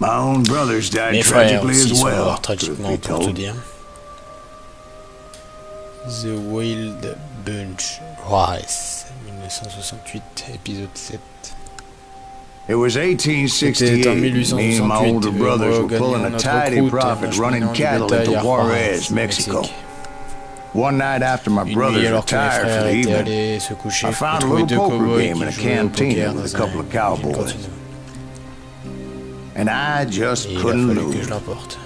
My own brothers died Mes frères tragically aussi as sont well. morts tragiquement, pour tout dire. The Wild Bunch, Juarez, 1968, épisode 7. It was 1868. Me and my older brothers were pulling a tidy profit running cattle into Juarez, Mexico. One night after my brothers retired for the evening, I found a little poker game in a canteen with a couple of cowboys. And I just couldn't lose.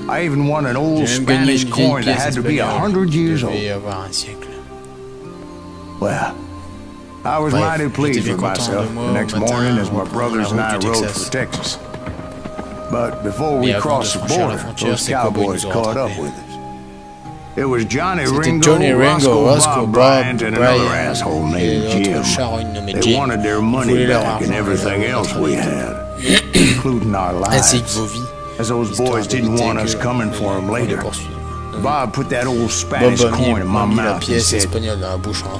I even won an old Spanish coin that had to be 100 years old. Well, I was mighty pleased with myself the next morning as my brothers and I rode for Texas. But before we crossed the border, those cowboys caught up with us. It was Johnny Ringo, Roscoe, Bob Bryant, and another asshole named Jim. They wanted their money back and everything else we had, including our lives, as those boys didn't want us coming for them later. Bob put that old Spanish coin in my mouth and said,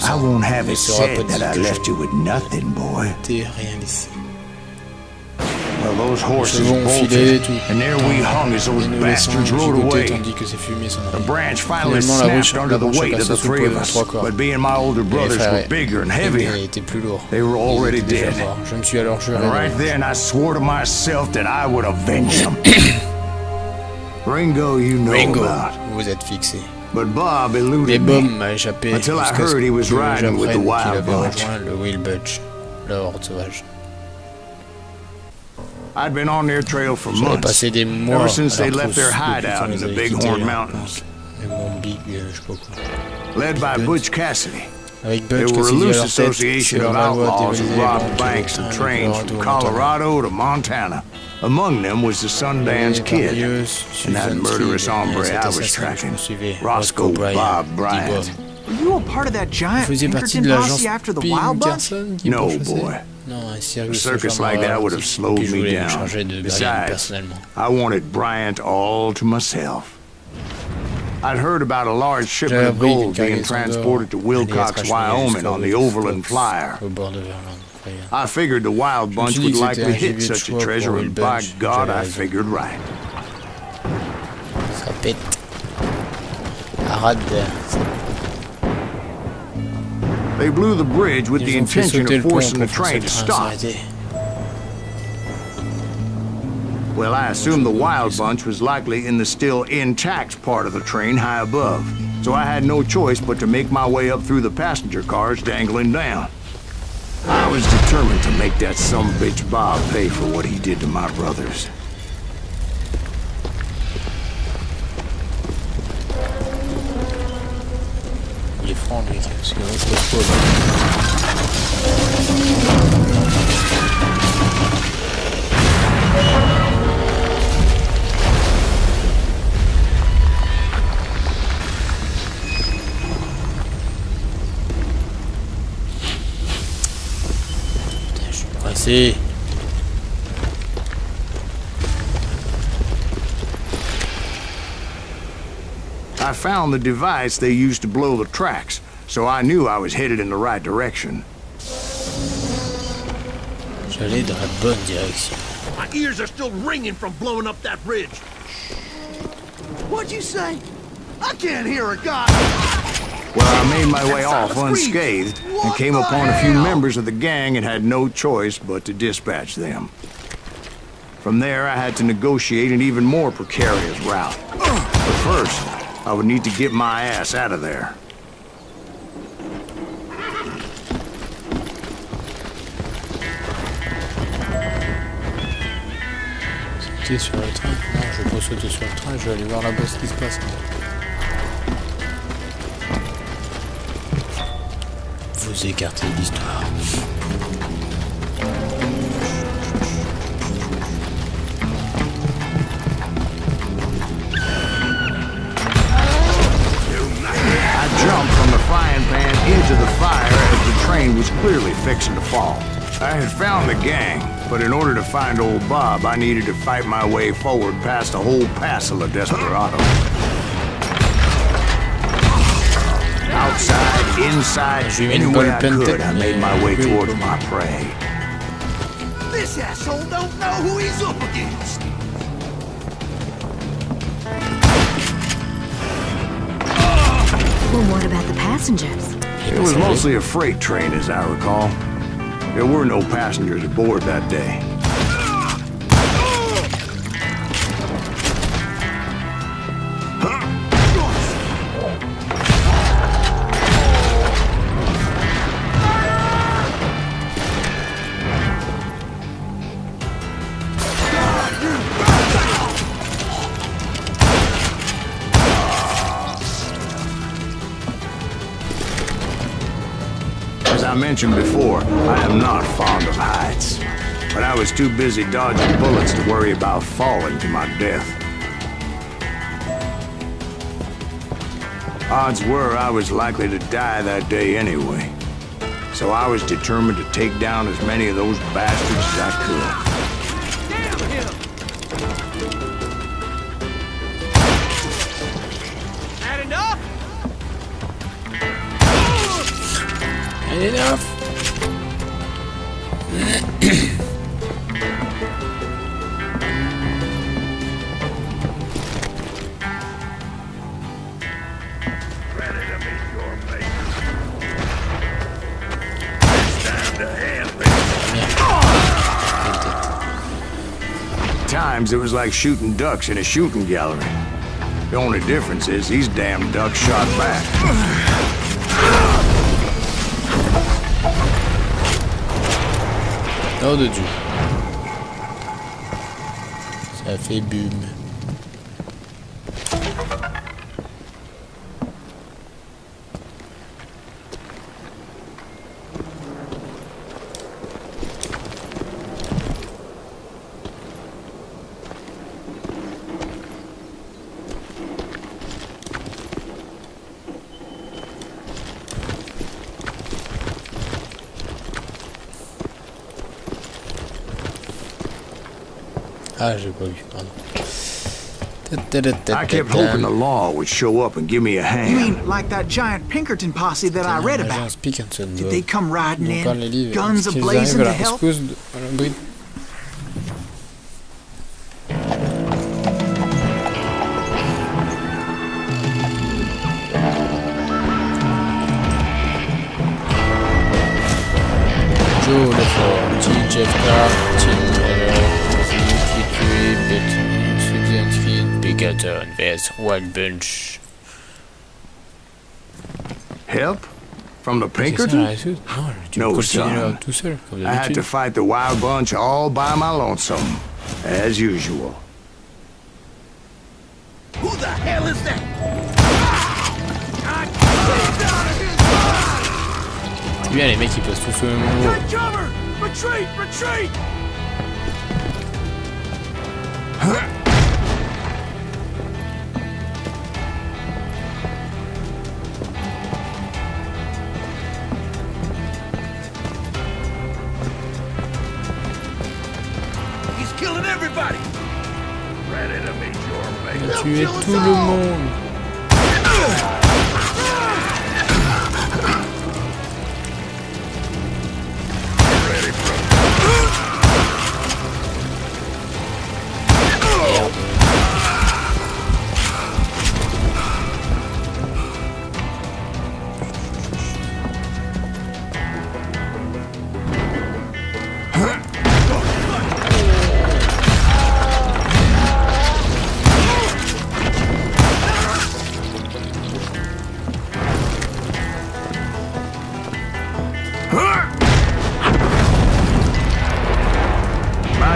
I won't have it said that I left you with nothing, boy. Well, those horses bolted, and there we hung as those bastards rode away. The branch finally snapped under the weight of the three of us, but being my older brothers were bigger and heavier, they were already dead. And right then I swore to myself that I would avenge them. Ringo, you know about. Vous êtes fixé. But Bob eluded me until I heard he was riding with the Wild Bunch. Le Wild Bunch, la horde sauvage. I'd been on their trail for months, ever since they left their hideout in the Bighorn Mountains. Led by Butch Cassidy, they were a loose association of outlaws who robbed banks and trains from Colorado to Montana. Among them was the Sundance Kid, and that murderous hombre I was tracking, Roscoe Bob Bryant. Were you a part of that giant Pinkerton posse after the Wild Bunch? No, boy. A circus like that would have slowed me down. Besides, I wanted Bryant all to myself. I'd heard about a large shipment of gold being transported to Wilcox, Wyoming on the Overland Flyer. I figured the Wild Bunch would likely hit such a treasure, and by God, I figured right. They blew the bridge with the intention of forcing the train to stop. Well, I assumed the Wild Bunch was likely in the still intact part of the train high above, so I had no choice but to make my way up through the passenger cars dangling down. I was determined to make that sumbitch Bob pay for what he did to my brothers. Il est franc, lui, parce que l'autre trop. Putain, je suis pressé. I found the device they used to blow the tracks, so I knew I was headed in the right direction. J'allais dans la bonne direction. My ears are still ringing from blowing up that bridge. What'd you say? I can't hear a god. Well, I made my way off unscathed and came upon a few members of the gang and had no choice but to dispatch them. From there, I had to negotiate an even more precarious route. But first, I would need to get my ass out of there. Sauter sur le train? Non, je vais pas sauter sur le train, je vais aller voir là-bas ce qui se passe. Vous écartez l'histoire. Jumped from the frying pan into the fire as the train was clearly fixing to fall. I had found the gang, but in order to find old Bob, I needed to fight my way forward past a whole passel of desperados. Outside, inside, any way I could, I made my way towards my prey. This asshole don't know who he's up against. passengers? It was mostly a freight train, as I recall. There were no passengers aboard that day. As I mentioned before, I am not fond of heights, but I was too busy dodging bullets to worry about falling to my death. Odds were I was likely to die that day anyway, so I was determined to take down as many of those bastards as I could. Enough. At times it was like shooting ducks in a shooting gallery. The only difference is these damn ducks shot back. Oh de Dieu. Ça fait boum. Ah, j'ai pas vu, pardon. I kept hoping the law would show up and give me a hand. You mean like that giant Pinkerton posse that I read about? Did they come riding in, guns a-blazing to help? Joe, l'effort, Jeff there's one bunch. Help? From the Pinkerton? No, son. I had to fight the wild bunch all by my lonesome, as usual. Who the hell is that? C'est bien les mecs qui passent tous au même moment. Cover! Retreat! Retreat! Il a tué tout le monde.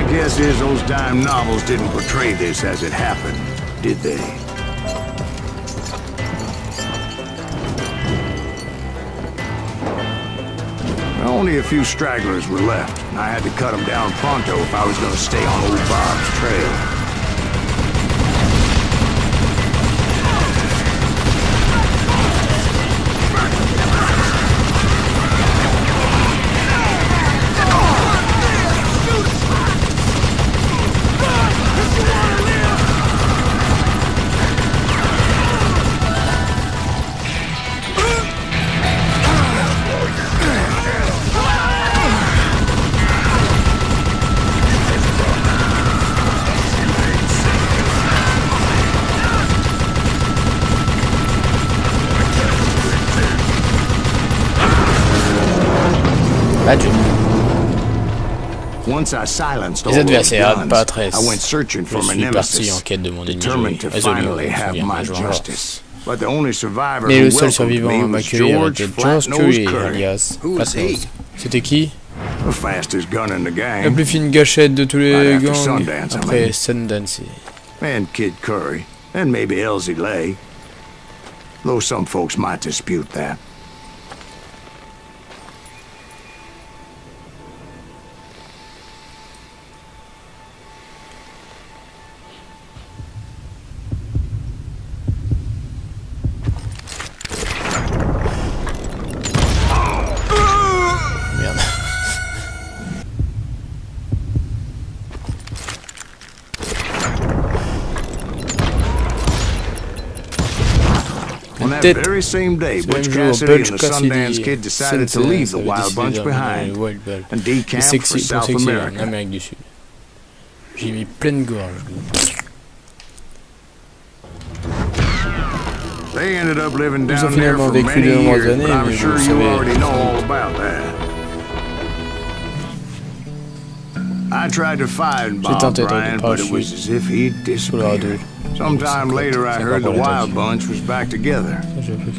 Guess is those dime novels didn't portray this as it happened, did they? Only a few stragglers were left, and I had to cut them down pronto if I was going to stay on old Bob's trail. Once I silenced all Les those adversaires guns, Patresse. I went searching for my Je suis parti en nemesis, quête de mon ennemi determined to juré. finally Désolé, have je me my souviens, justice. But the only survivor mais who le seul welcomed survivant me à was m'accueillir George était George Flat-Nosed Curry, Curry, alias Flat-Nose. C'était qui? the fastest gun in the La gang, plus fine gâchette de tous les Right after gangs. Sundance, I Après mean. Sundance. and Kid Curry, and maybe Elsie Lay, though some folks might dispute that. Merde. On that very same day, Butch Cassidy and the Sundance Kid decided to leave the Wild Bunch behind and decamp for South America. Amérique du Sud. J'ai mis pleine gorge. They ended up living Ils ont down there finalement for vécu many de nombreuses years, années, but I'm mais sure vous you savez, already know all about that. I tried to find Bob tenté de Bryant, but it was as if he'd disappeared. Sometime later, I heard the Wild Bunch was back together.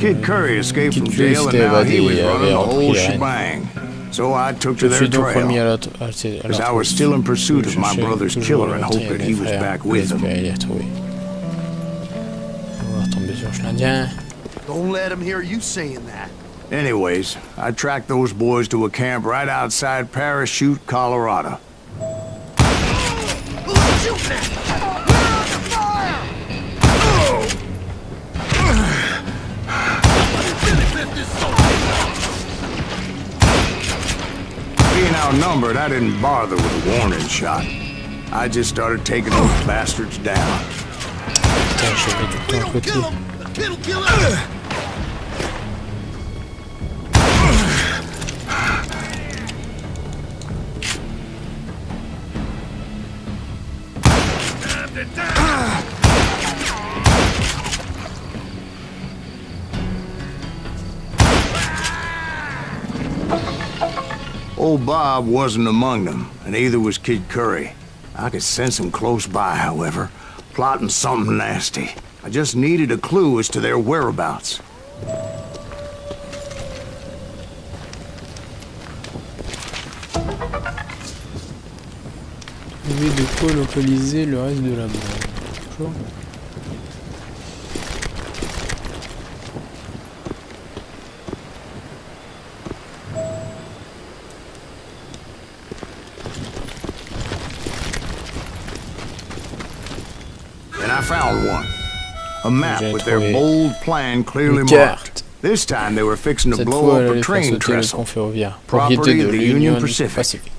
Kid Curry escaped from jail, and now he was running the whole shebang. So I took to their trail, because I was still in pursuit of my brother's killer and hoped that he was back with him. Don't let him hear you saying that. Anyways, I tracked those boys to a camp right outside Parachute, Colorado. Who's shooting at me? Fire! Being outnumbered, I didn't bother with a warning shot. I just started taking those bastards down. Putain, je vais du temps à côté. Kid'll kill him. Old Bob wasn't among them, and neither was Kid Curry. I could sense him close by, however, plotting something nasty. I just needed a clue as to their whereabouts. Trouver de quoi localiser le reste de la bande. Toujours. And I found one. A map with their bold plan clearly marked. This time they were fixing to Cette blow fois, up elle a allait faire train sauter le trestle. pont ferroviaire. Property Propriété de of the l'Union Union Pacific. Pacifique.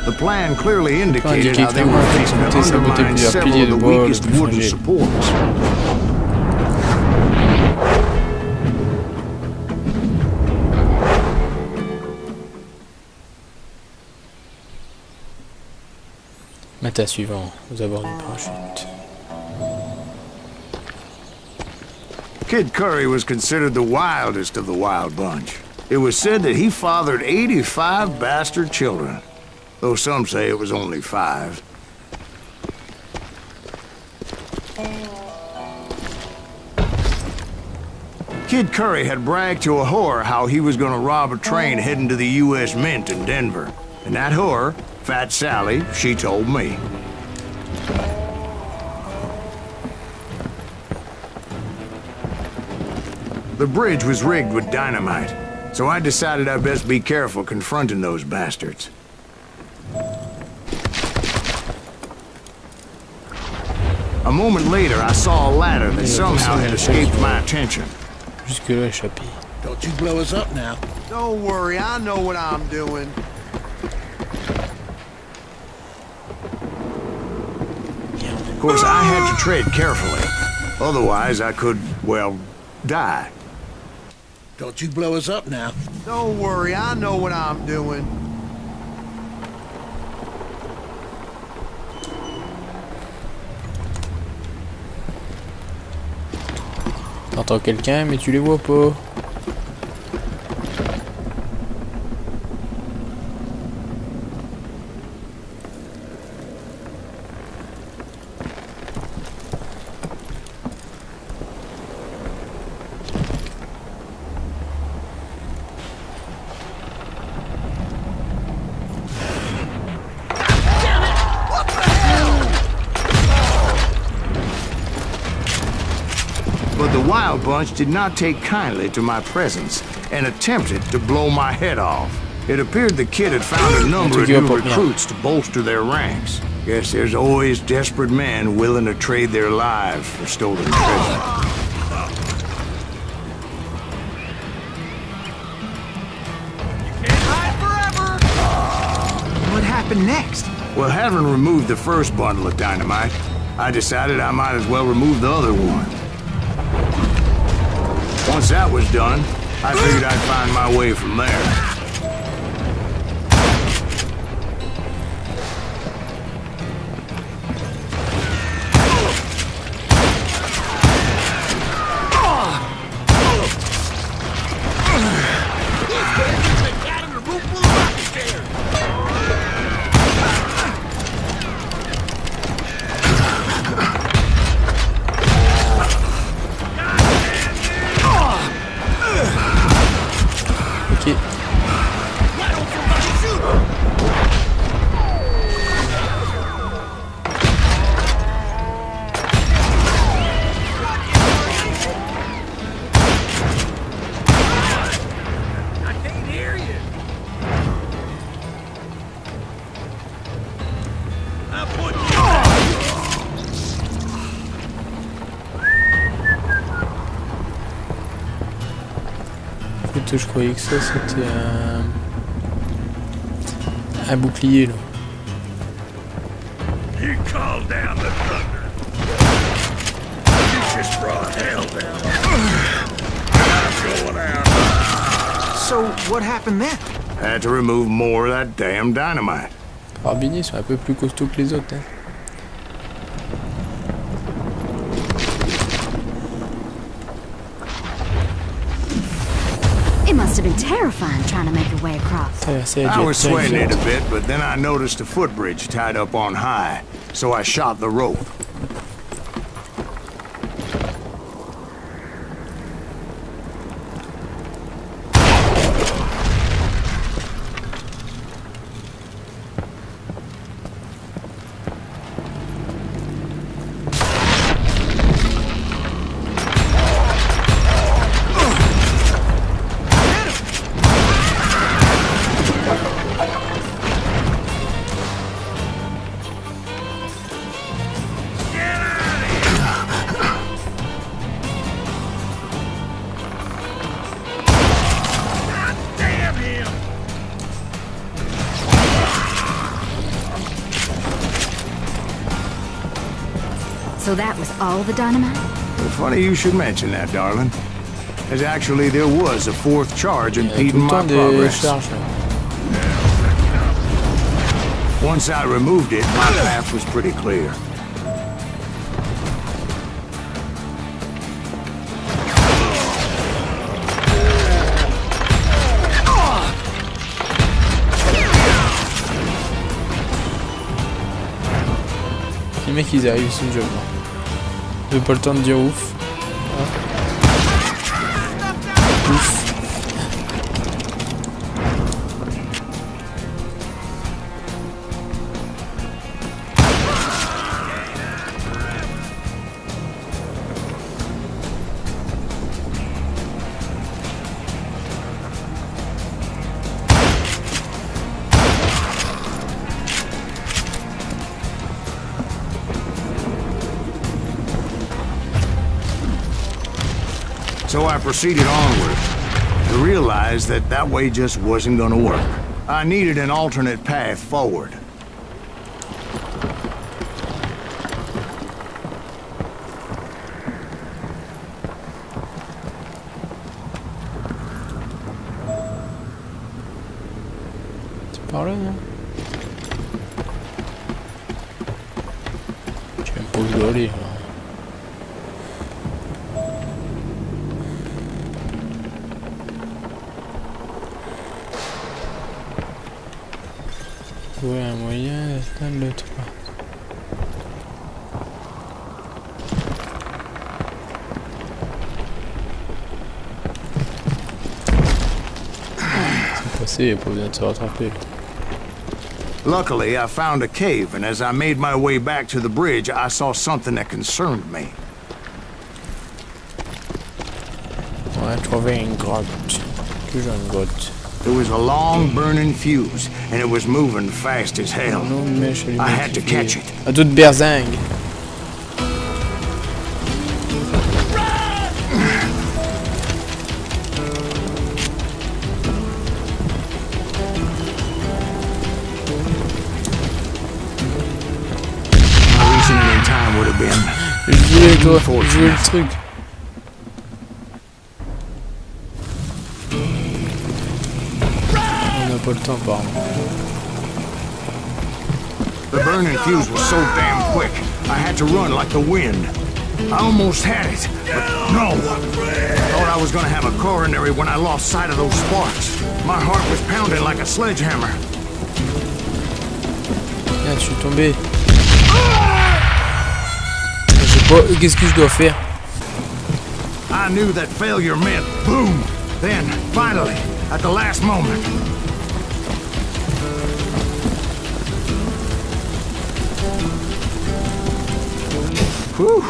The plan clearly indicated how they were clairement fixing to exploiter sa beauté undermine plusieurs several piliers of de the bois les weakest plus wooden fragiles. supports. Matin suivant, aux abords du parachute. Kid Curry was considered the wildest of the Wild Bunch. It was said that he fathered 85 bastard children, though some say it was only 5. Kid Curry had bragged to a whore how he was gonna rob a train heading to the U.S. Mint in Denver. And that whore, Fat Sally, she told me. The bridge was rigged with dynamite, so I decided I'd best be careful confronting those bastards. A moment later, I saw a ladder that somehow had escaped my attention. Jusque-là échappé. Don't you blow us up now. Don't worry, I know what I'm doing. Of course, I had to tread carefully. Otherwise, I could, well, die. Don't you blow us up now. Don't worry, I know what I'm doing. T'entends quelqu'un mais tu les vois pas. Wild Bunch did not take kindly to my presence and attempted to blow my head off. It appeared the kid had found a number of new recruits to bolster their ranks. Guess there's always desperate men willing to trade their lives for stolen treasure. What happened next? Well, having removed the first bundle of dynamite, I decided I might as well remove the other one. Once that was done, I figured I'd find my way from there. Je croyais que ça c'était un bouclier là. So what happened then? Had to remove more of that damn dynamite. Carabiniers sont un peu plus costauds que les autres. Hein. It must have been terrifying trying to make your way across. I was sweating it a bit, but then I noticed a footbridge tied up on high, so I shot the rope. So that was all the dynamite? Well, funny you should mention that, darling. As actually there was a fourth charge impeding my progress. Once I removed it, my path was pretty clear. Les mecs ils arrivent, ils sont déjà morts. J'ai pas le temps de dire ouf. Ouf. So I proceeded onward to realize that that way just wasn't gonna work. I needed an alternate path forward. C'est par là, non? Je sais même pas où je dois aller, là. Ouais, un moyen d'atteindre le toit. C'est passé, il n'y a pas besoin de se rattraper. Luckily, I found a cave, and as I made my way back to the bridge, I saw something that concerned me. Ouais, trouver une grotte. Que j'ai une grotte. There was a long burning fuse, and it was moving fast as hell. I had to catch it. À toute berzingue. Reaching it in time would have been. Je voulais toi, je voulais le truc. Pas le temps, pardon. The burning fuse was so damn quick, I had to run like the wind. I almost had it, but no. I thought I was gonna have a coronary when I lost sight of those sparks. My heart was pounding like a sledgehammer. Merde, je suis tombé. Je sais pas, qu'est-ce que je dois faire? I knew that failure meant boom. Then, finally, at the last moment. Whew.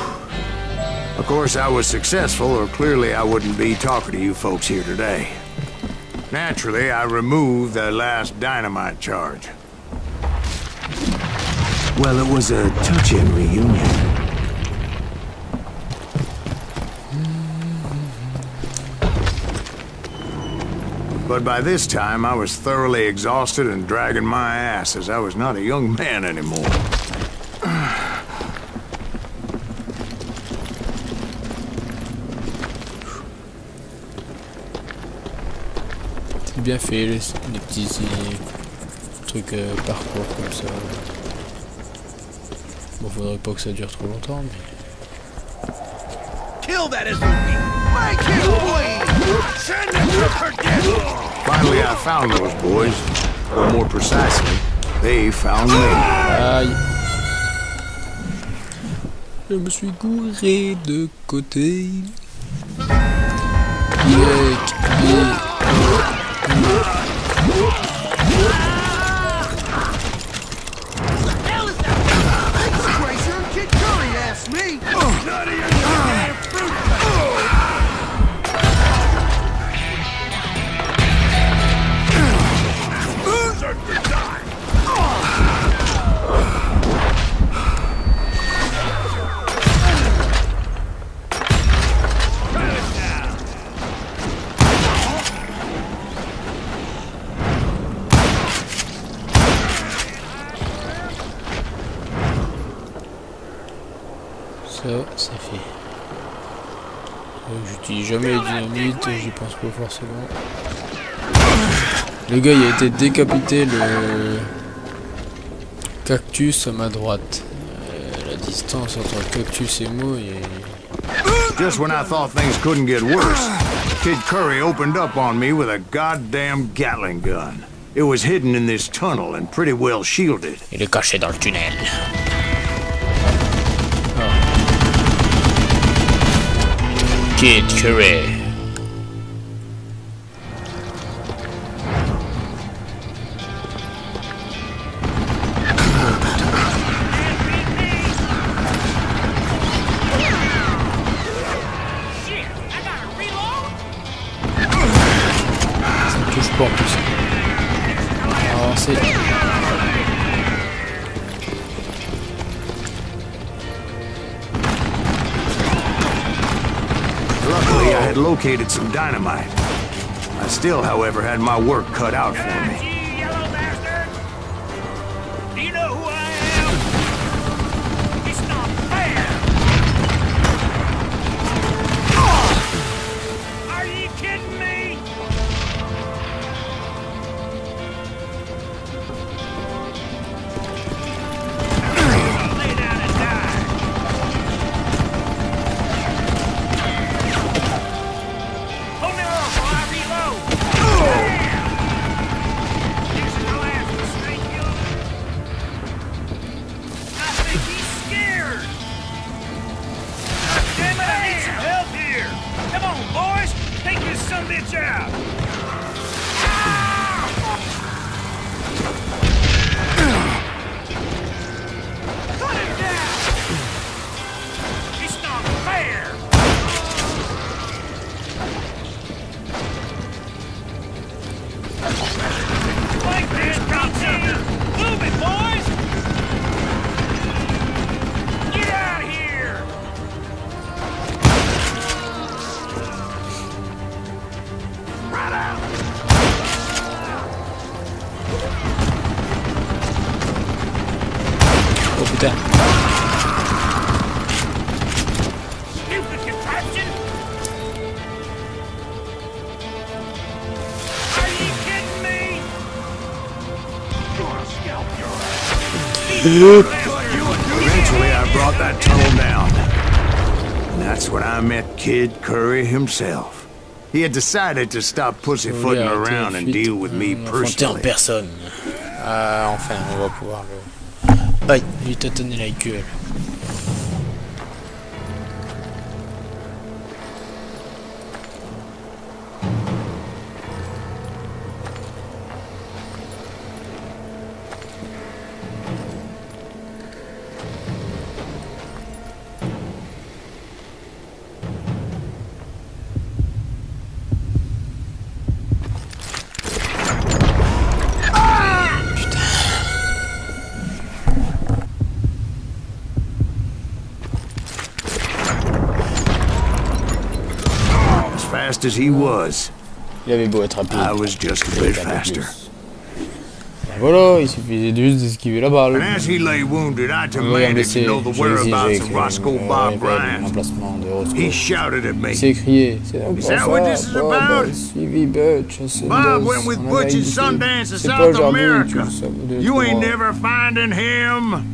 Of course, I was successful, or clearly I wouldn't be talking to you folks here today. Naturally, I removed the last dynamite charge. Well, it was a touching reunion. But by this time, I was thoroughly exhausted and dragging my ass, as I was not a young man anymore. Bien fait les petits trucs parcours comme ça. Bon, faudrait pas que ça dure trop longtemps, mais. Finally, I found those boys. Or more precisely, they found me. Aïe. Je me suis gouré de côté. Ça, c'est fait. J'utilise jamais les dynamites, j'y pense pas forcément. Le gars il a été décapité, le cactus à ma droite. La distance entre le cactus et moi est... Just when I thought things couldn't get worse, Kid Curry opened up on me with a goddamn Gatling gun. It was hidden in this tunnel and pretty well shielded. Il est caché dans le tunnel. Kid Curry. Ça ne touche pas en plus. Alors c'est... Luckily, I had located some dynamite. I still, however, had my work cut out for me. You yellow bastard! Do you know who I am? It's not fair! Are you kidding me? Lay down and die! Hold me off while I reload! Oh putain. Eventually, I brought that tunnel down. And that's when I met Kid Curry himself. He had decided to stop pussyfooting around and deal with me personally. En personne. Ah, enfin, on va pouvoir le... Aïe, lui tâtonner la gueule. Fast as he was, il avait beau être rapide. I was just a bit faster. Et voilà, il suffisait juste d'esquiver la balle. And as he lay wounded, I demanded to know the whereabouts of Roscoe Bob Bryant. He shouted at me. Il s'est crié. Is that what this is about? Bob went with Butch and Sundance to South America. You ain't never finding him.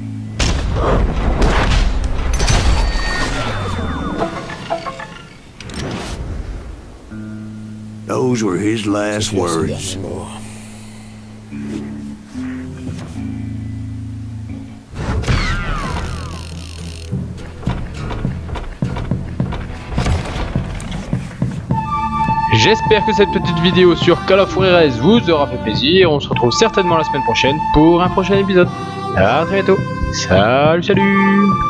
Those were his last words. J'espère que cette petite vidéo sur Call of Juarez vous aura fait plaisir. On se retrouve certainement la semaine prochaine pour un prochain épisode. À très bientôt. Salut, salut!